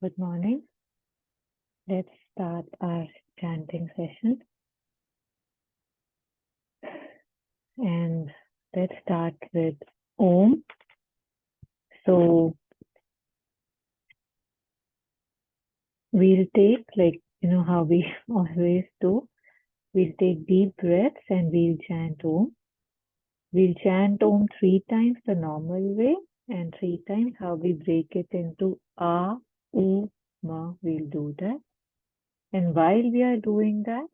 Good morning. Let's start our chanting session. And let's start with Om. So we'll take, how we always do, we'll take deep breaths and we'll chant Om. We'll chant Om 3 times the normal way and 3 times how we break it into A, U, Ma. We'll do that. And while we are doing that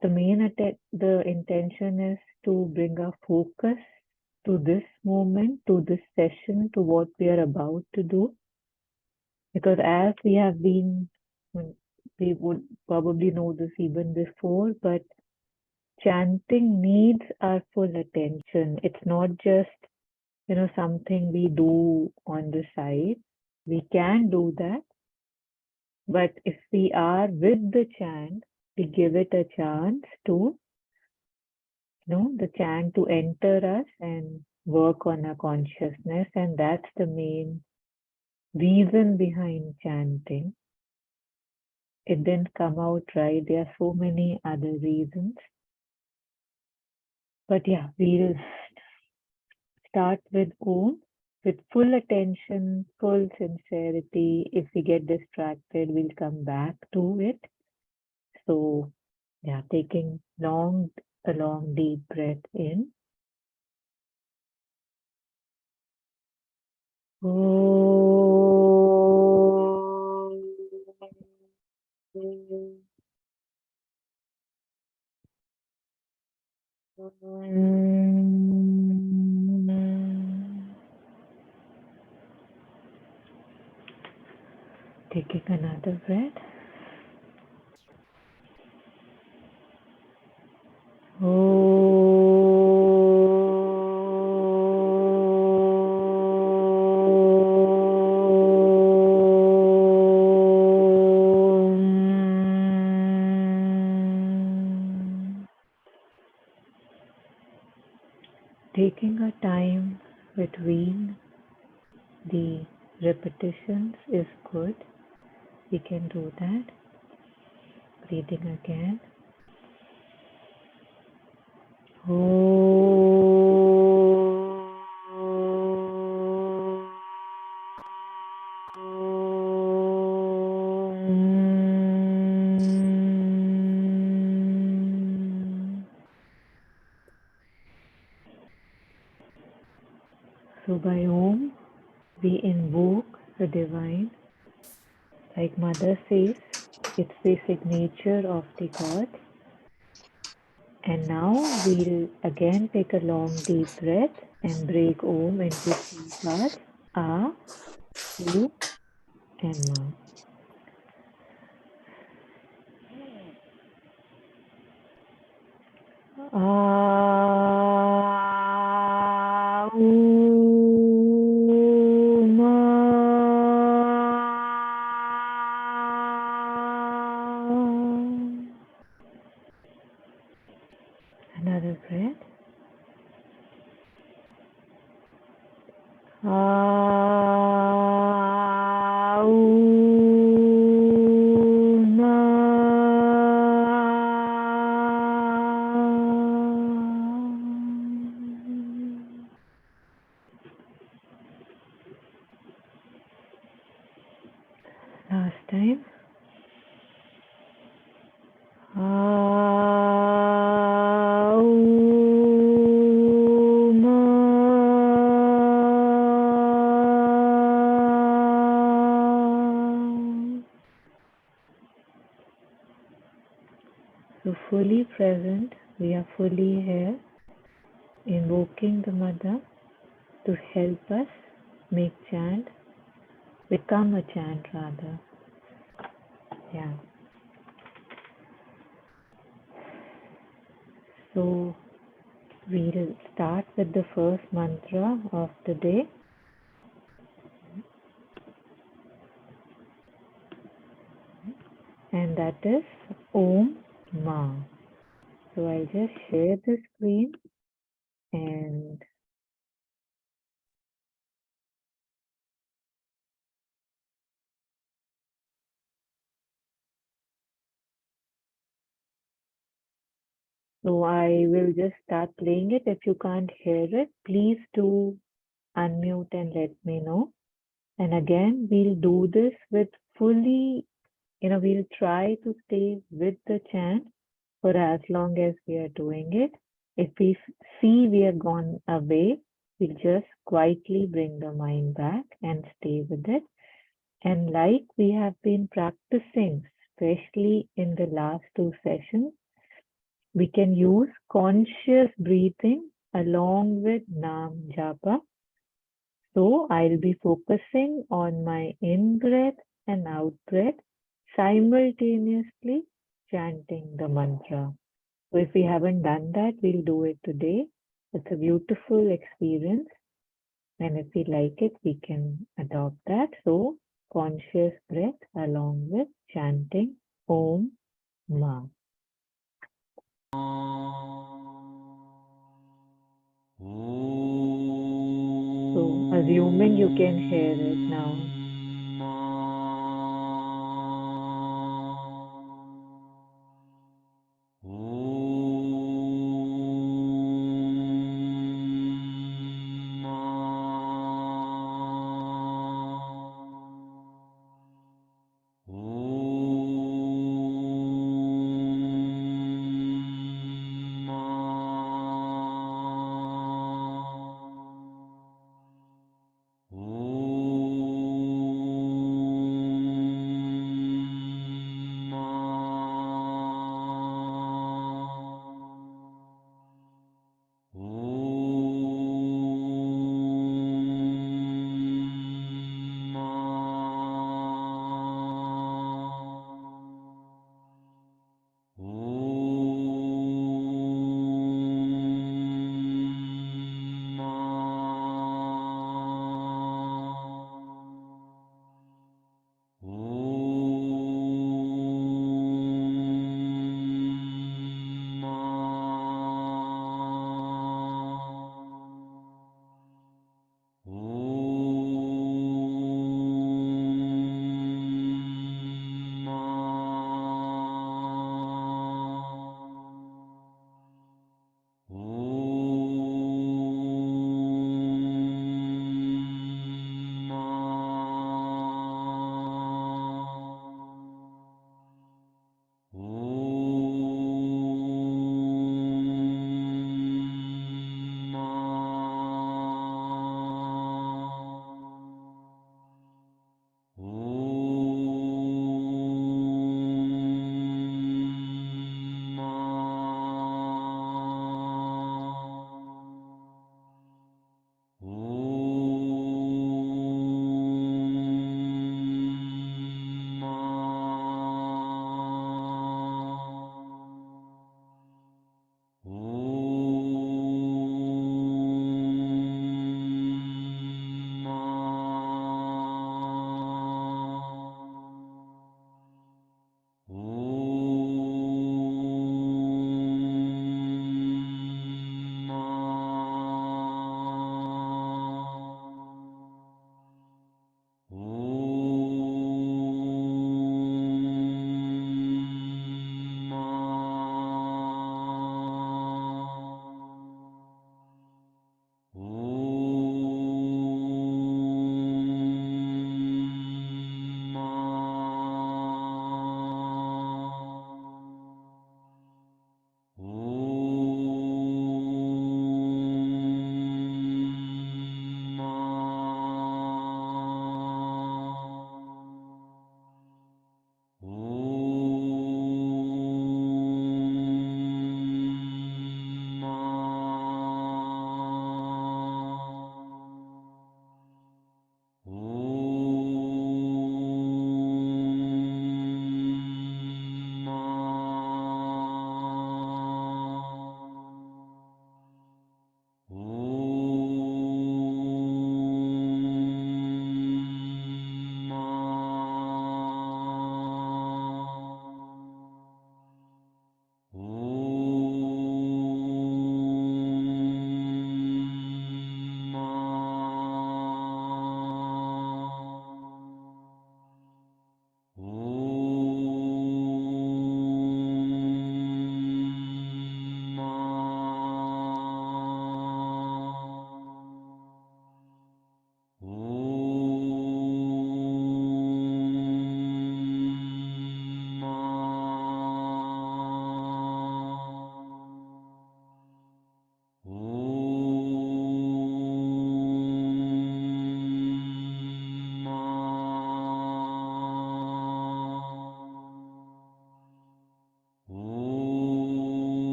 the intention is to bring our focus to this moment, to this session, to what we are about to do. Because as we have been, we would probably know this even before, but chanting needs our full attention. It's not just, something we do on the side. We can do that. But if we are with the chant, we give it a chance to, the chant to enter us and work on our consciousness. And that's the main reason behind chanting. It didn't come out right. There are so many other reasons. But yeah, we'll start with Om, with full attention, full sincerity. If we get distracted, we'll come back to it. So yeah, taking a long deep breath in. Taking another breath. Taking a time between the repetitions is good. We can do that. Breathing again. So by Om, we invoke the divine. Like Mother says, it's the signature of the God. And now we'll again take a long deep breath and break Om into 3 parts. A, U, and Ma. breath. Last time. So fully present, we are fully here, invoking the Mother to help us make chant, become a chant rather. Yeah. So we'll start with the first mantra of the day. And that is Om Ma. So I'll just share the screen and so I will just start playing it. If you can't hear it, please do unmute and let me know. And again, we'll do this with fully, we'll try to stay with the chant for as long as we are doing it. If we see we are gone away, we just quietly bring the mind back and stay with it. And like we have been practicing, especially in the last two sessions, we can use conscious breathing along with Nam Japa. So I'll be focusing on my in breath and out breath, simultaneously chanting the mantra. So if we haven't done that, we'll do it today. It's a beautiful experience. And if we like it, we can adopt that. So conscious breath along with chanting Om Ma. So assuming you can hear it now.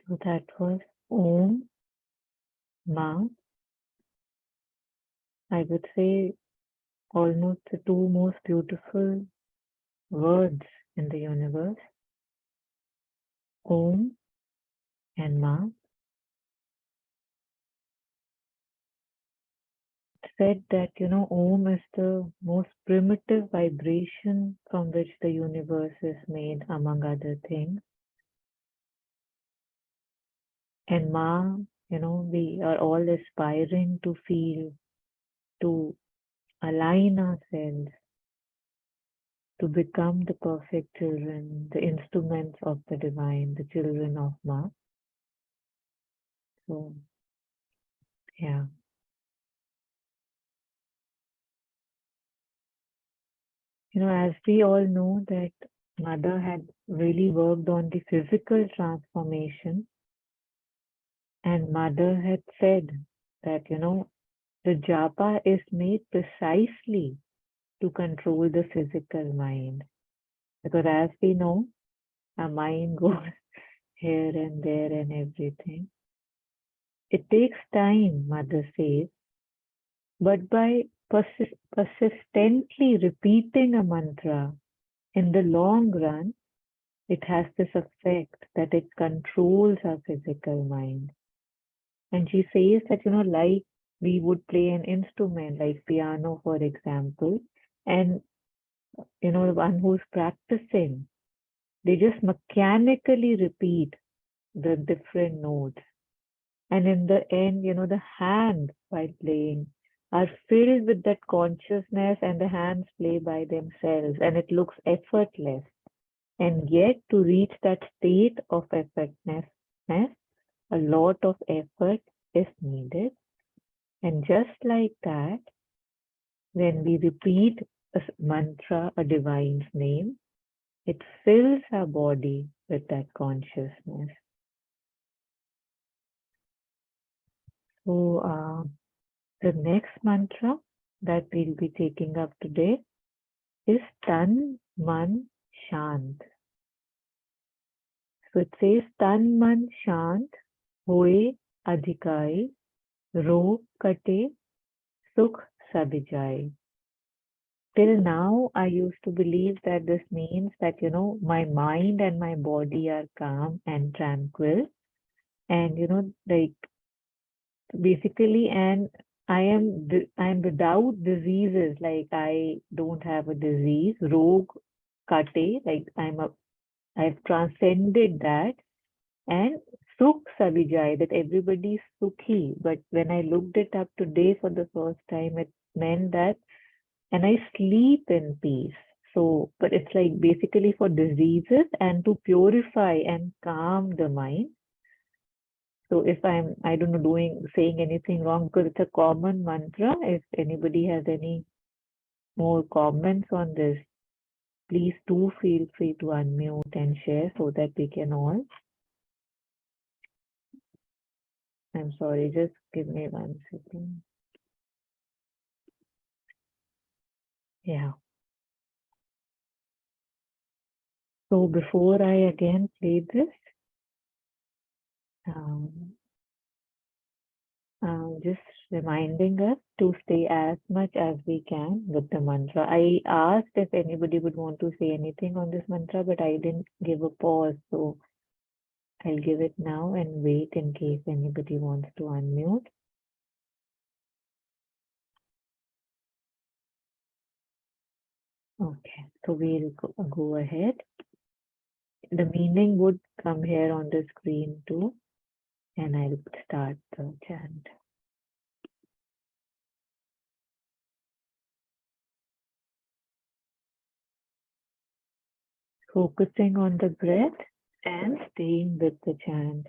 So that was Om, Ma. I would say almost the two most beautiful words in the universe. Om and Ma. Said that, Om is the most primitive vibration from which the universe is made, among other things. And Ma, we are all aspiring to feel, to align ourselves, to become the perfect children, the instruments of the divine, the children of Ma. So, yeah. As we all know that Mother had really worked on the physical transformation, and Mother had said that, the japa is made precisely to control the physical mind. Because as we know, our mind goes here and there and everything. It takes time, Mother says, but by persistently repeating a mantra, in the long run, it has this effect that it controls our physical mind. And she says that, like we would play an instrument like piano, for example, and, the one who's practicing, they just mechanically repeat the different notes. And in the end, the hands while playing are filled with that consciousness and the hands play by themselves and it looks effortless. And yet to reach that state of effortlessness, a lot of effort is needed. And just like that, when we repeat a mantra, a divine's name, it fills our body with that consciousness. So, the next mantra that we'll be taking up today is Tan Man Shant. So it says Tan Man Shant Hoye Adhikai Ro Kate Sukh Sabijai. Till now, I used to believe that this means that, my mind and my body are calm and tranquil. And, like basically, and I'm without diseases. Like I don't have a disease, rog kate, like I've transcended that. And sukh sabijai, that everybody's sukhi. But when I looked it up today for the first time, it meant that, and I sleep in peace. So, but it's like basically for diseases and to purify and calm the mind. So if I don't know, saying anything wrong because it's a common mantra. If anybody has any more comments on this, please do feel free to unmute and share so that we can all. I'm sorry, just give me 1 second. Yeah. So before I again play this, um, just reminding us to stay as much as we can with the mantra. I asked if anybody would want to say anything on this mantra, but I didn't give a pause. So I'll give it now and wait in case anybody wants to unmute. Okay, so we'll go ahead. The meaning would come here on the screen too, and I'll start the chant. Focusing on the breath and staying with the chant.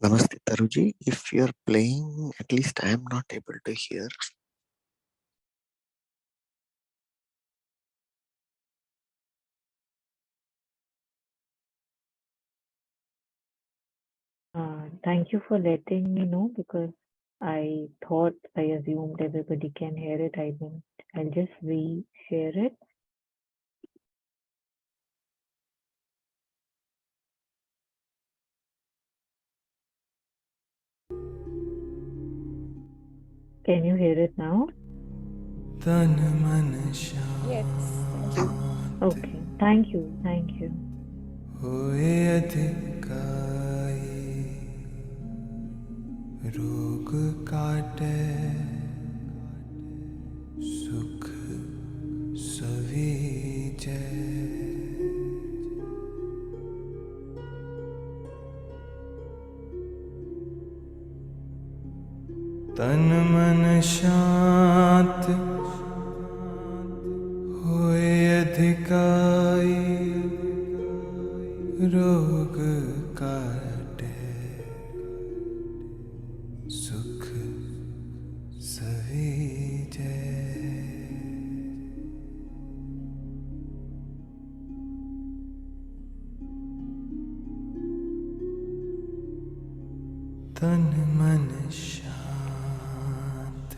Namaste, Taruji. If you're playing, at least I am not able to hear. Thank you for letting me know because I assumed everybody can hear it. I'll just re-share it. Can you hear it now? Yes, thank you. Okay. Thank you. Thank you. रोग काटे सुख सवीजे तन मन शांत होए अधिकाई रोग काटे सुख सवीजे तन मन शांत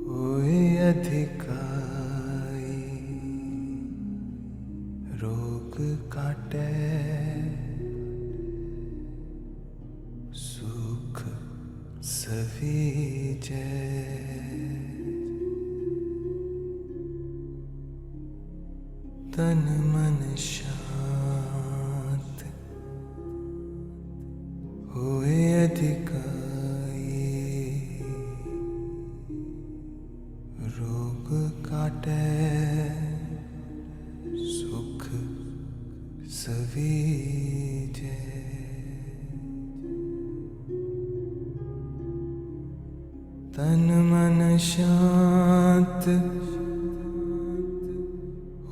होए अधिकाई रोग काटे सुख सवीजे तन मन शांत होए अधिकाई रोग काटे सुख सवीजे तन मन शांत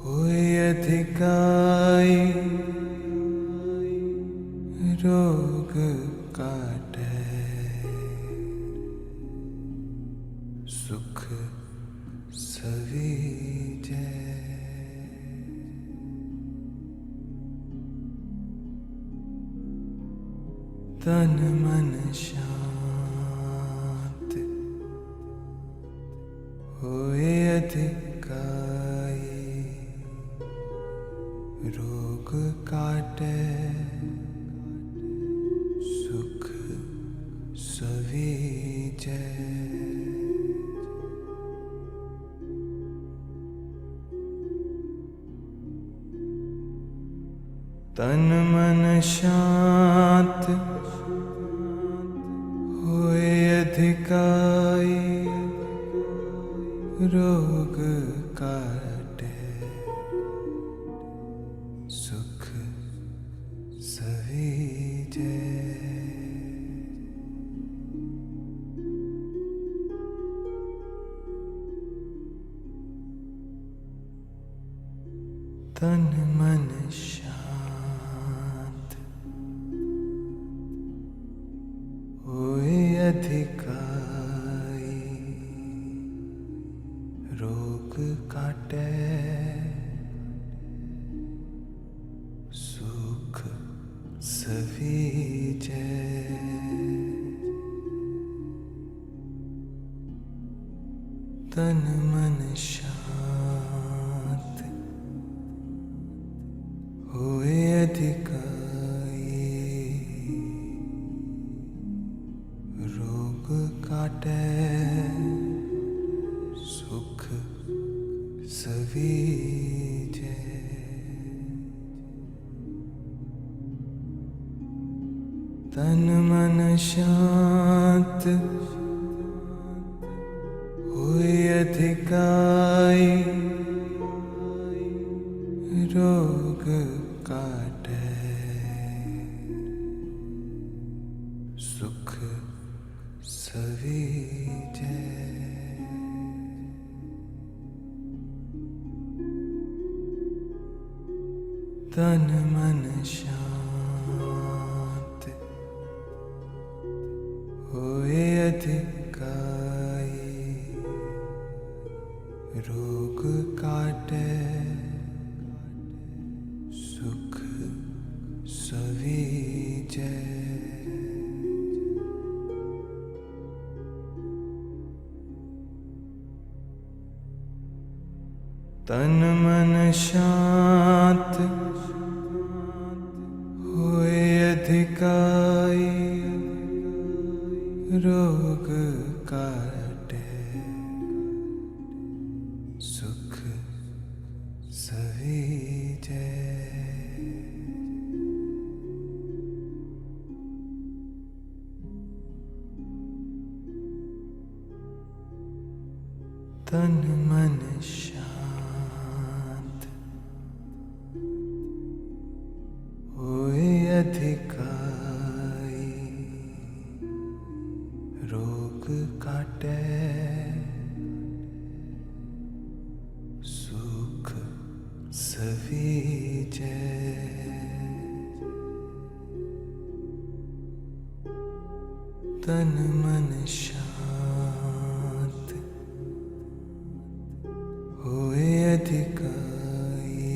होए अधिकाई रोग काटे सुख सवीजे तन मन शांत होए अधिकाई रोग काटे सुख सवीजे तन मन शांत होए अधिकाई रोग काटे सुख सवीजे तन मन शांत होए अधिकाई रोग काटे सुख सवीजे तन मन शांत होए अधिकाई रोग काटे सुख सवीजे तन मन शांत होए अधिकाई रोग काटे सुख सवीजे तन मन शांत होए अधिकाई, रोग काटे सुख सवीजै। तन मन शांत होए अधिकाई, रोग काटे सुख सवीजै। तन मन शांत होए अधिकाई, रोग काटे सुख सवीजै। तन मन शांत होए अधिकाई,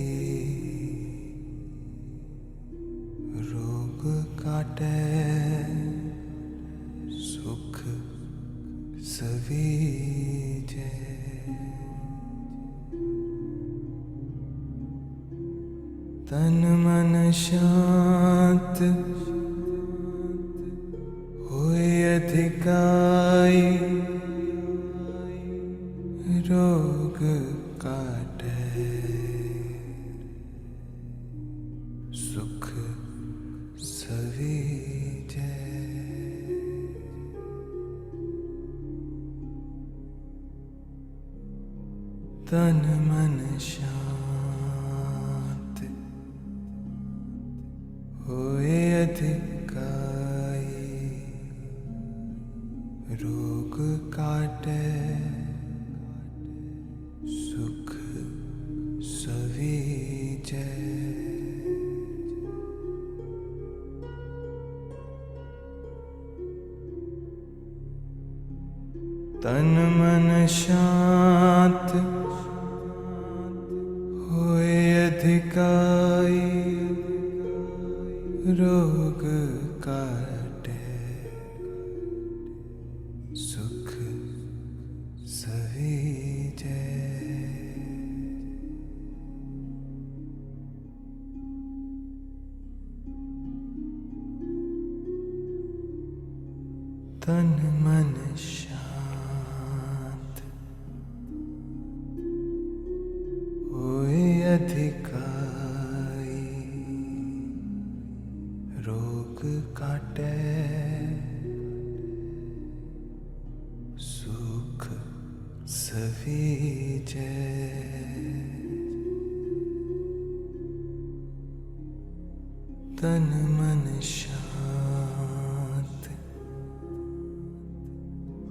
रोग काटे सुख सवीजै। तन मन शांत होए अधिकाई, रोग काटे सुख सवीजै। तन मन शांत होए अधिकाई, रोग काटे सुख सवीजै। तन मन शांत होए अधिकाई, रोग काटे सुख सवीजै। तन मन शांत होए अधिकाई, रोग काटे सुख सवीजै। तन मन शांत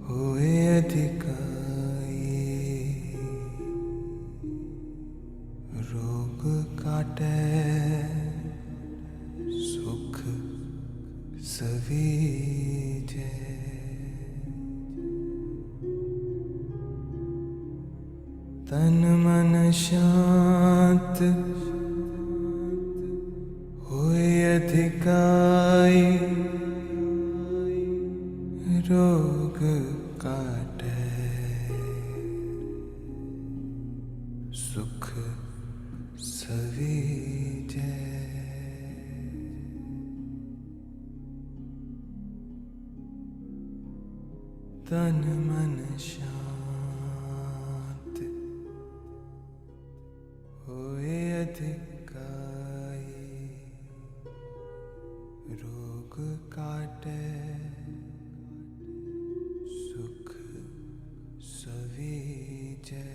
होए अधिकाई, रोग काटे सुख सवीजै। तन मन शांत होए अधिकाई, रोग काटे सुख सवीजै। तन मन शांत होए अधिकाई, रोग काटे सुख सवीजै।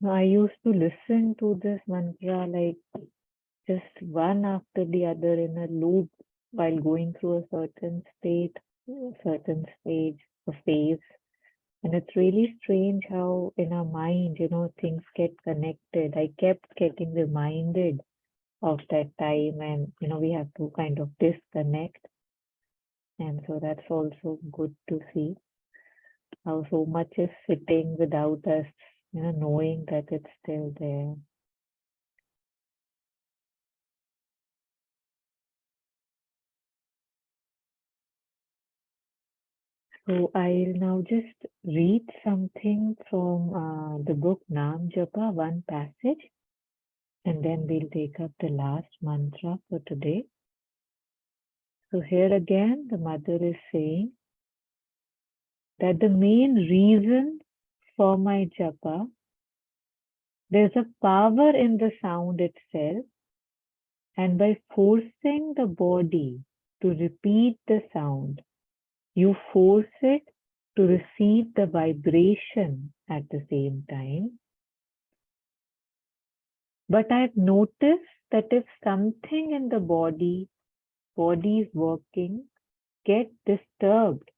I used to listen to this mantra like just one after the other in a loop while going through a certain state, a certain stage, a phase. And it's really strange how in our mind, things get connected. I kept getting reminded of that time, and we have to kind of disconnect. And so that's also good to see how so much is sitting without us, knowing that it's still there. So I'll now just read something from the book Nam Japa, one passage, and then we'll take up the last mantra for today. So here again, the mother is saying that the main reason for my japa, there's a power in the sound itself, and by forcing the body to repeat the sound, you force it to receive the vibration at the same time. But I've noticed that if something in the body is working, get disturbed,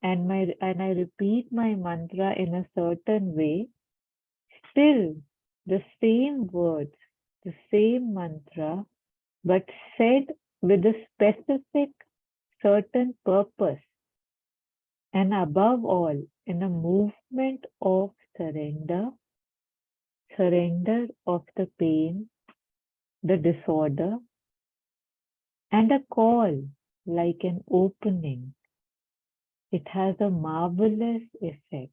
and I repeat my mantra in a certain way, still the same words, the same mantra, but said with a specific certain purpose, and above all, in a movement of surrender, surrender of the pain, the disorder, and a call like an opening. It has a marvelous effect.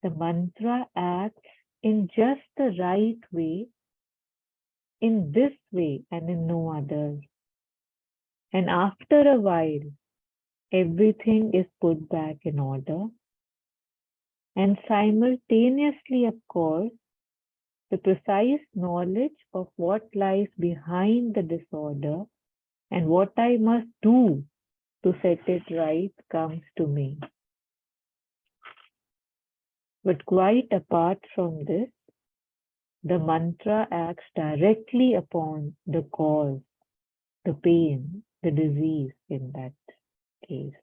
The mantra acts in just the right way, in this way and in no other. And after a while, everything is put back in order. And simultaneously, of course, the precise knowledge of what lies behind the disorder and what I must do to set it right comes to me. But quite apart from this, the mantra acts directly upon the cause, the pain, the disease in that case.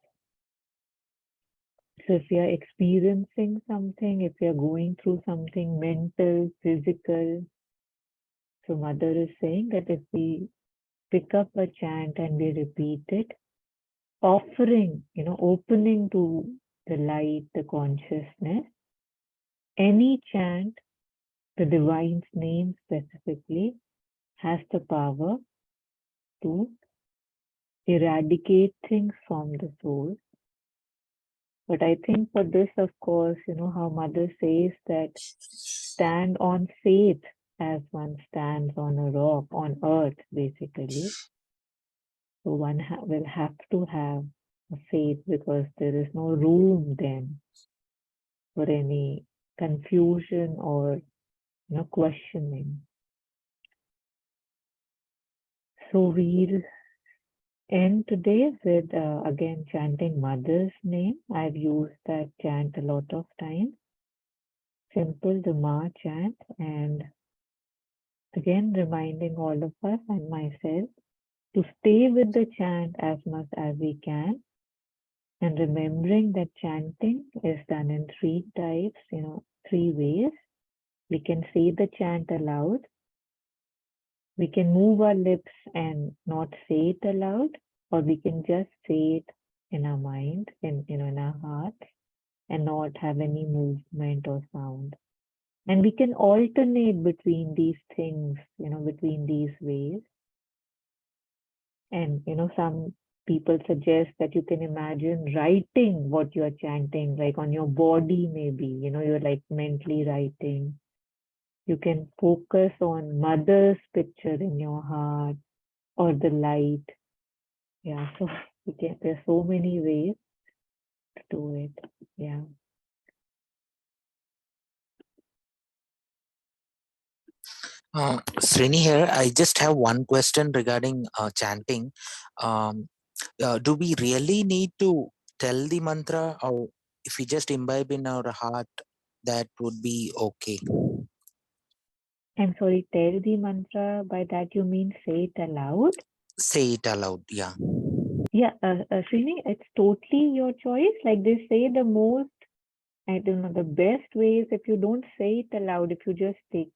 So if you're experiencing something, if you're going through something mental, physical, so Mother is saying that if we pick up a chant and we repeat it, offering, opening to the light, the consciousness, any chant, the divine's name specifically, has the power to eradicate things from the soul. But I think for this, of course, how Mother says that stand on faith as one stands on a rock, on earth, basically. So one will have to have a faith because there is no room then for any confusion or questioning. So we'll end today with again chanting Mother's name. I've used that chant a lot of times. Simple, the Ma chant, and again reminding all of us and myself to stay with the chant as much as we can, and remembering that chanting is done in three types, three ways. We can say the chant aloud. We can move our lips and not say it aloud, or we can just say it in our mind, in our heart, and not have any movement or sound. And we can alternate between these things, between these ways. And, some people suggest that you can imagine writing what you're chanting, like on your body, maybe, you're like mentally writing. You can focus on Mother's picture in your heart or the light. Yeah, so there's so many ways to do it. Yeah. Srini here. I just have one question regarding chanting. Do we really need to tell the mantra, or if we just imbibe in our heart, that would be okay. I'm sorry, tell the mantra. By that you mean say it aloud? Say it aloud, yeah. Yeah, Srini, it's totally your choice. Like they say the most, I don't know, the best ways if you don't say it aloud, if you just take,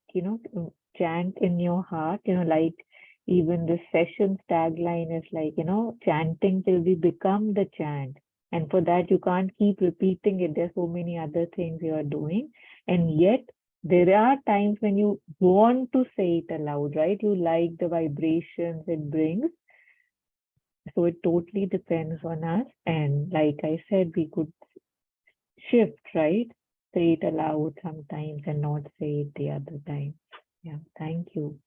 chant in your heart, like even the session's tagline is like, chanting till we become the chant. And for that, you can't keep repeating it. There's so many other things you are doing. And yet, there are times when you want to say it aloud, right? You like the vibrations it brings. So it totally depends on us. And like I said, we could shift, right? Say it aloud sometimes and not say it the other time. Yeah, thank you.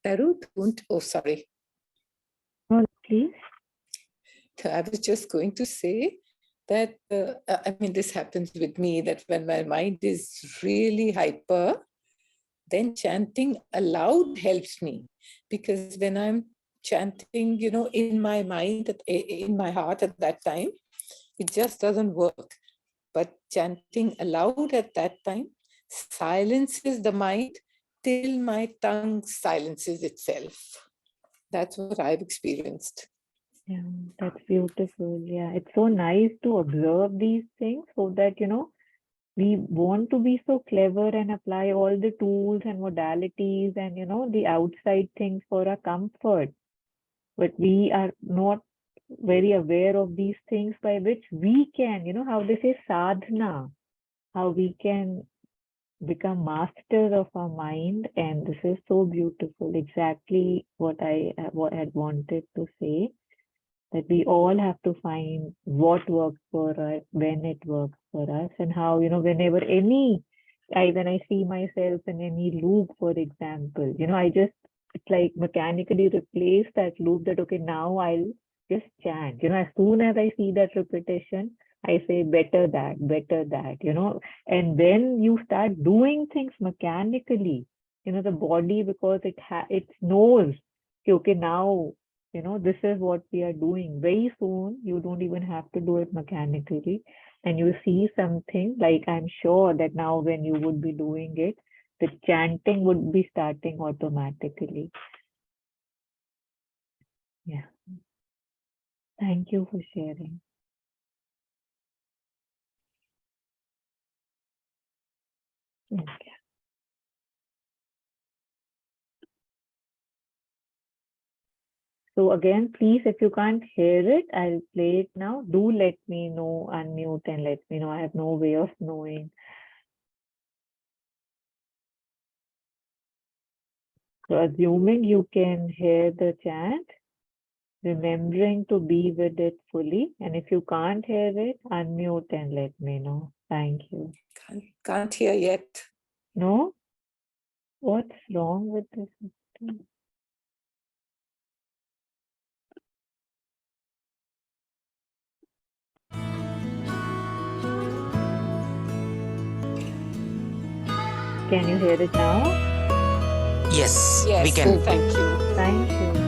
Taru, sorry. No, please. I was just going to say that, I mean, this happens with me that when my mind is really hyper, then chanting aloud helps me. Because when I'm chanting, in my mind, in my heart at that time, it just doesn't work. But chanting aloud at that time silences the mind till my tongue silences itself. That's what I've experienced. Yeah, that's beautiful. Yeah, it's so nice to observe these things so that, we want to be so clever and apply all the tools and modalities and, the outside things for our comfort. But we are not very aware of these things by which we can, how they say sadhana, how we can become masters of our mind. And this is so beautiful, exactly what I what had wanted to say, that we all have to find what works for us, when it works for us, and how, whenever when I see myself in any loop, for example, I just, it's like mechanically replace that loop that, okay, now I'll just chant, as soon as I see that repetition, I say better that, and then you start doing things mechanically, the body, because it knows, okay, now this is what we are doing. Very soon, you don't even have to do it mechanically. And you see something like, I'm sure that now when you would be doing it, the chanting would be starting automatically. Yeah. Thank you for sharing. Okay. So again, please, if you can't hear it, I'll play it now. Do let me know, unmute and let me know. I have no way of knowing. So assuming you can hear the chant, remembering to be with it fully. And if you can't hear it, unmute and let me know. Thank you. Can't hear yet. No? What's wrong with this system? Can you hear it now? Yes, Yes, we can. thank you. Thank you.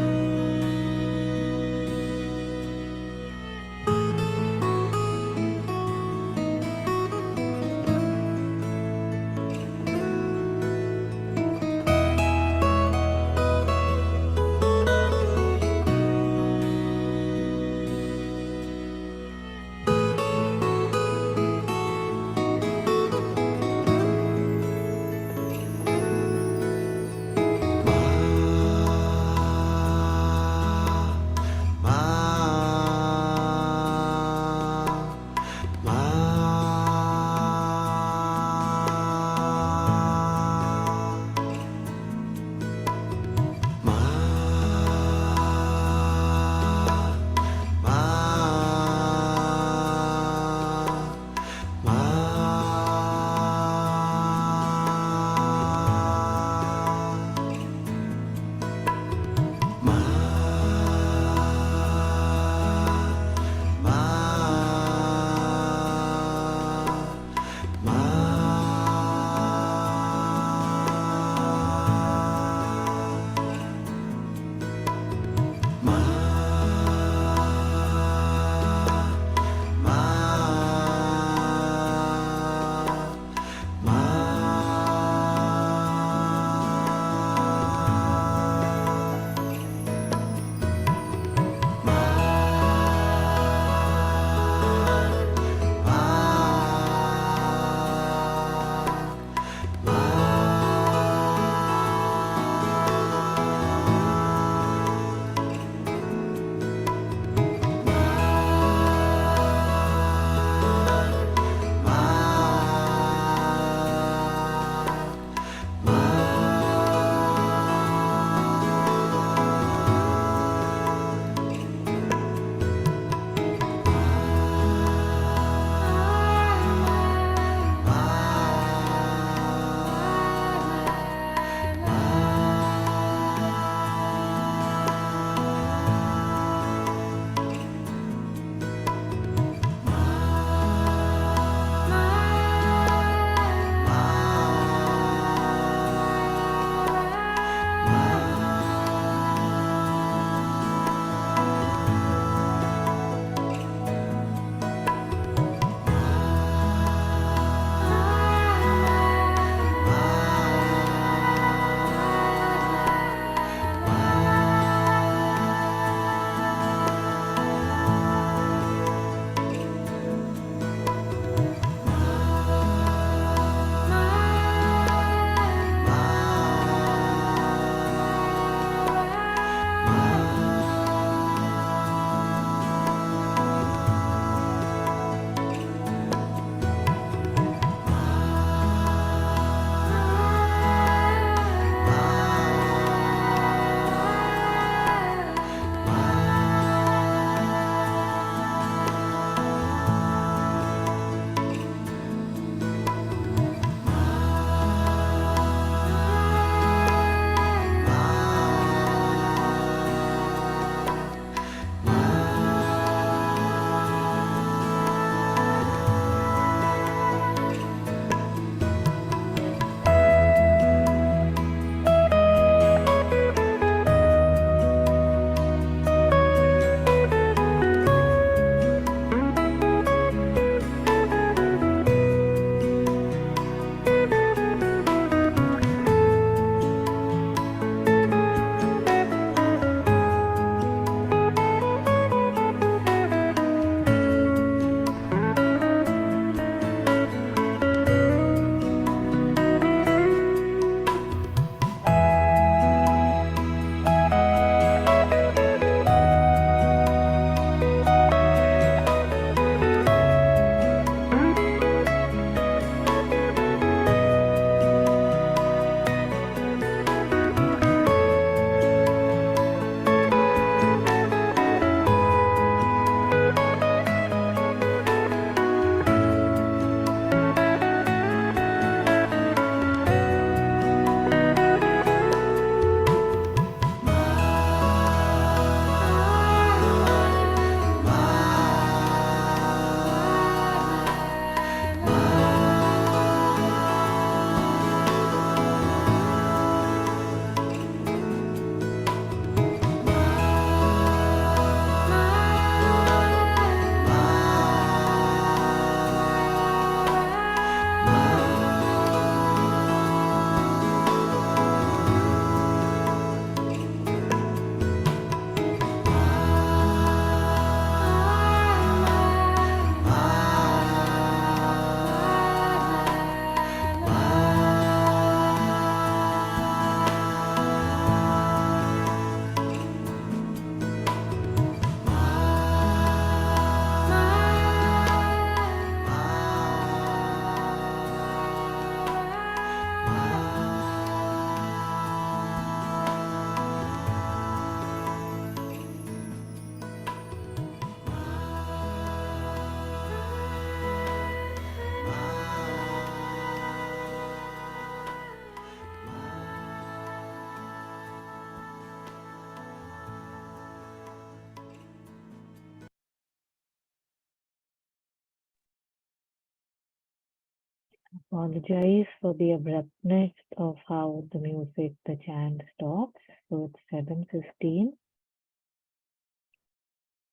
Apologize for the abruptness of how the music, the chant stops. So it's 7:15.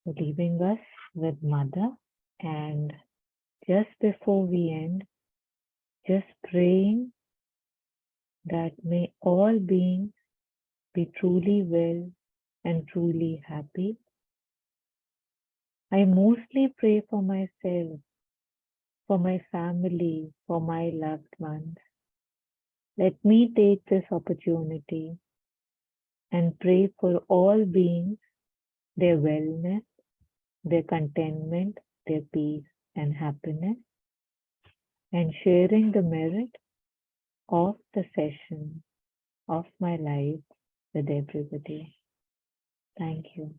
So leaving us with Mother, and just before we end, just praying that may all beings be truly well and truly happy. I mostly pray for myself, for my family, for my loved ones. Let me take this opportunity and pray for all beings, their wellness, their contentment, their peace and happiness, and sharing the merit of the session of my life with everybody. Thank you.